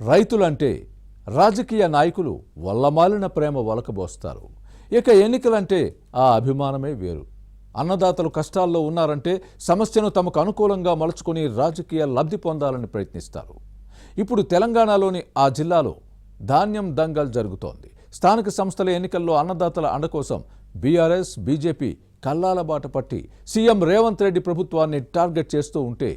రైతులంటే రాజకీయ నాయకులు వల్లమాలిన ప్రేమ వలకబోస్తారు. ఇక ఎన్నికలంటే ఆ అభిమానమే వేరు. అన్నదాతలు కష్టాల్లో ఉన్నారంటే సమస్యను తమకు అనుకూలంగా మలుచుకొని రాజకీయ లబ్ధి పొందాలని ప్రయత్నిస్తారు. ఇప్పుడు తెలంగాణలోని ఆ జిల్లాలో ధాన్యం దంగల్ జరుగుతోంది. స్థానిక సంస్థల ఎన్నికల్లో అన్నదాతల అండ కోసం బీఆర్ఎస్, బీజేపీ కల్లాల బాట పట్టి సీఎం రేవంత్ రెడ్డి ప్రభుత్వాన్ని టార్గెట్ చేస్తూ ఉంటే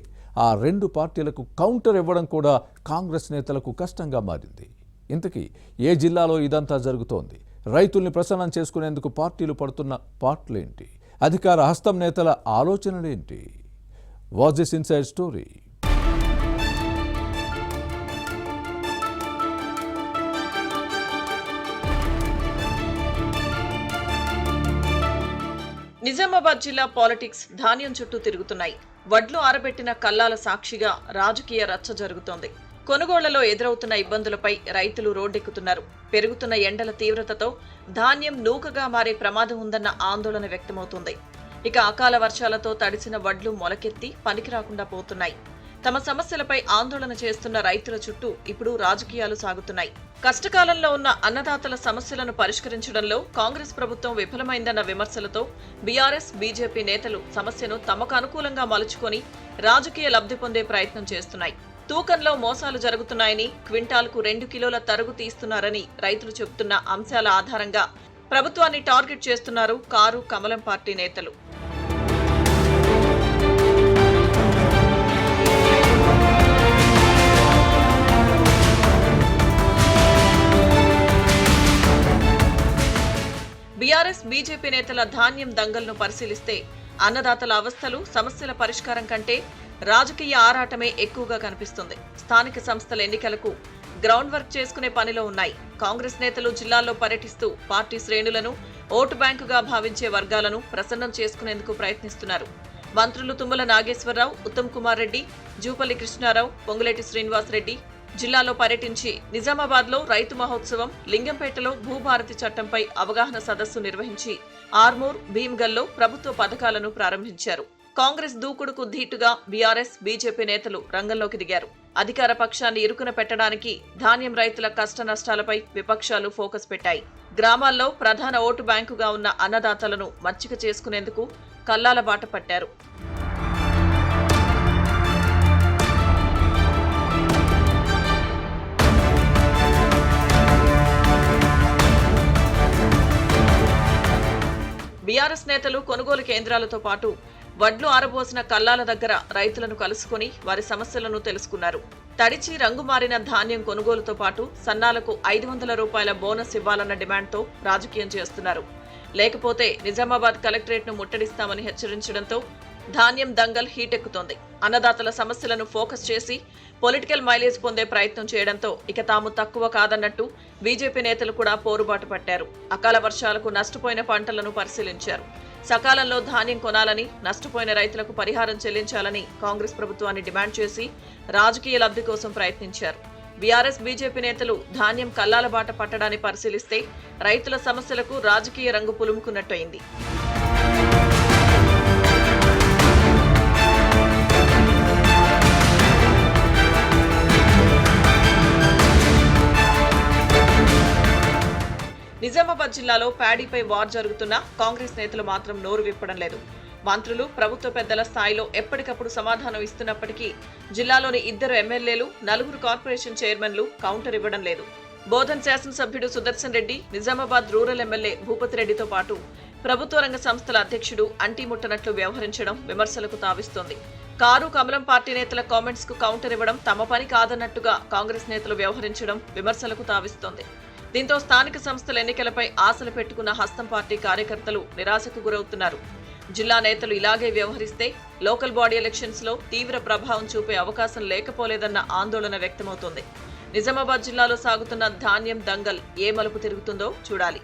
ఆ రెండు పార్టీలకు కౌంటర్ ఇవ్వడం కూడా కాంగ్రెస్ నేతలకు కష్టంగా మారింది. ఇంతకీ ఏ జిల్లాలో ఇదంతా జరుగుతోంది? రైతుల్ని ప్రసన్నం చేసుకునేందుకు పార్టీలు పడుతున్న పాటలేంటి? అధికార హస్తం నేతల ఆలోచనలేంటి? Watch this inside story. Nizamabad జిల్లా పాలిటిక్స్ ధాన్యం చుట్టూ తిరుగుతున్నాయి. వడ్లు ఆరబెట్టిన కల్లాల సాక్షిగా రాజకీయ రచ్చ జరుగుతోంది. కొనుగోళ్లలో ఎదురవుతున్న ఇబ్బందులపై రైతులు రోడ్డెక్కుతున్నారు. పెరుగుతున్న ఎండల తీవ్రతతో ధాన్యం నూకగా మారే ప్రమాదం ఉందన్న ఆందోళన వ్యక్తమవుతుంది. ఇక అకాల వర్షాలతో తడిసిన వడ్లు మొలకెత్తి పనికిరాకుండా పోతున్నాయి. తమ సమస్యలపై ఆందోళన చేస్తున్న రైతుల చుట్టూ ఇప్పుడు రాజకీయాలు సాగుతున్నాయి. కష్టకాలంలో ఉన్న అన్నదాతల సమస్యలను పరిష్కరించడంలో కాంగ్రెస్ ప్రభుత్వం విఫలమైందన్న విమర్శలతో బీఆర్ఎస్, బీజేపీ నేతలు సమస్యను తమకు అనుకూలంగా మలుచుకొని రాజకీయ లబ్ధి పొందే ప్రయత్నం చేస్తున్నాయి. తూకంలో మోసాలు జరుగుతున్నాయని, క్వింటాల్కు 2 కిలోల తరుగు తీస్తున్నారని రైతులు చెబుతున్న అంశాల ఆధారంగా ప్రభుత్వాన్ని టార్గెట్ చేస్తున్నారు కారు, కమలం పార్టీ నేతలు. బీఆర్ఎస్, బీజేపీ నేతల ధాన్యం దంగల్ను పరిశీలిస్తే అన్నదాతల అవస్థలు, సమస్యల పరిష్కారం కంటే రాజకీయ ఆరాటమే ఎక్కువగా కనిపిస్తుంది. స్థానిక సంస్థల ఎన్నికలకు గ్రౌండ్ వర్క్ చేసుకునే పనిలో ఉన్నాయి. కాంగ్రెస్ నేతలు జిల్లాల్లో పర్యటిస్తూ పార్టీ శ్రేణులను ఓటు బ్యాంకుగా భావించే వర్గాలను ప్రసన్నం చేసుకునేందుకు ప్రయత్నిస్తున్నారు. మంత్రులు తుమ్మల నాగేశ్వరరావు, ఉత్తమ్ కుమార్ రెడ్డి, జూపల్లి కృష్ణారావు, పొంగులేటి శ్రీనివాసరెడ్డి జిల్లాలో పర్యటించి నిజామాబాద్లో రైతు మహోత్సవం, లింగంపేటలో భూభారతి చట్టంపై అవగాహన సదస్సు నిర్వహించి ఆర్మూర్, భీమ్గల్లో ప్రభుత్వ పథకాలను ప్రారంభించారు. కాంగ్రెస్ దూకుడుకు ధీటుగా బీఆర్ఎస్, బీజేపీ నేతలు రంగంలోకి దిగారు. అధికార పక్షాన్ని ఇరుకున పెట్టడానికి ధాన్యం రైతుల కష్ట నష్టాలపై విపక్షాలు ఫోకస్ పెట్టాయి. గ్రామాల్లో ప్రధాన ఓటు బ్యాంకుగా ఉన్న అన్నదాతలను మచ్చిక చేసుకునేందుకు కల్లాల బాట పట్టారు. బీఆర్ఎస్ నేతలు కొనుగోలు కేంద్రాలతో పాటు వడ్లు ఆరబోసిన కల్లాల దగ్గర రైతులను కలుసుకుని వారి సమస్యలను తెలుసుకున్నారు. తడిచి రంగు మారిన ధాన్యం కొనుగోలుతో పాటు సన్నాలకు 500 రూపాయల బోనస్ ఇవ్వాలన్న డిమాండ్తో రాజకీయం చేస్తున్నారు. లేకపోతే నిజామాబాద్ కలెక్టరేట్ను ముట్టడిస్తామని హెచ్చరించడంతో ధాన్యం దంగల్ హీటెక్కుతోంది. అన్నదాతల సమస్యలను ఫోకస్ చేసి పొలిటికల్ మైలేజ్ పొందే ప్రయత్నం చేయడంతో ఇక తాము తక్కువ కాదన్నట్టు బీజేపీ నేతలు కూడా పోరుబాటు పట్టారు. అకాల వర్షాలకు నష్టపోయిన పంటలను పరిశీలించారు. సకాలంలో ధాన్యం కొనాలని, నష్టపోయిన రైతులకు పరిహారం చెల్లించాలని కాంగ్రెస్ ప్రభుత్వాన్ని డిమాండ్ చేసి రాజకీయ లబ్ధి కోసం ప్రయత్నించారు. బీఆర్ఎస్, బీజేపీ నేతలు ధాన్యం కల్లాల బాట పట్టడాన్ని పరిశీలిస్తే రైతుల సమస్యలకు రాజకీయ రంగు పులుముకున్నట్టయింది. నిజామాబాద్ జిల్లాలో ప్యాడీపై వార్ జరుగుతున్నా కాంగ్రెస్ నేతలు మాత్రం నోరు విప్పడం లేదు. మంత్రులు, ప్రభుత్వ పెద్దల స్థాయిలో ఎప్పటికప్పుడు సమాధానం ఇస్తున్నప్పటికీ జిల్లాలోని 2 ఎమ్మెల్యేలు, 4 కార్పొరేషన్ చైర్మన్లు కౌంటర్ ఇవ్వడం లేదు. బోధన్ శాసనసభ్యుడు సుదర్శన్ రెడ్డి, నిజామాబాద్ రూరల్ ఎమ్మెల్యే భూపతి రెడ్డితో పాటు ప్రభుత్వ రంగ సంస్థల అధ్యక్షుడు అంటిముట్టనట్లు వ్యవహరించడం విమర్శలకు తావిస్తోంది. కారు, కమలం పార్టీ నేతల కామెంట్స్ కు కౌంటర్ ఇవ్వడం తమ పని కాదన్నట్టుగా కాంగ్రెస్ నేతలు వ్యవహరించడం విమర్శలకు తావిస్తోంది. దీంతో స్థానిక సంస్థల ఎన్నికలపై ఆశలు పెట్టుకున్న హస్తం పార్టీ కార్యకర్తలు నిరాశకు గురవుతున్నారు. జిల్లా నేతలు ఇలాగే వ్యవహరిస్తే లోకల్ బాడీ ఎలక్షన్స్ లో తీవ్ర ప్రభావం చూపే అవకాశం లేకపోలేదన్న ఆందోళన వ్యక్తమవుతోంది. నిజామాబాద్ జిల్లాలో సాగుతున్న ధాన్యం దంగల్ ఏ మలుపు తిరుగుతుందో చూడాలి.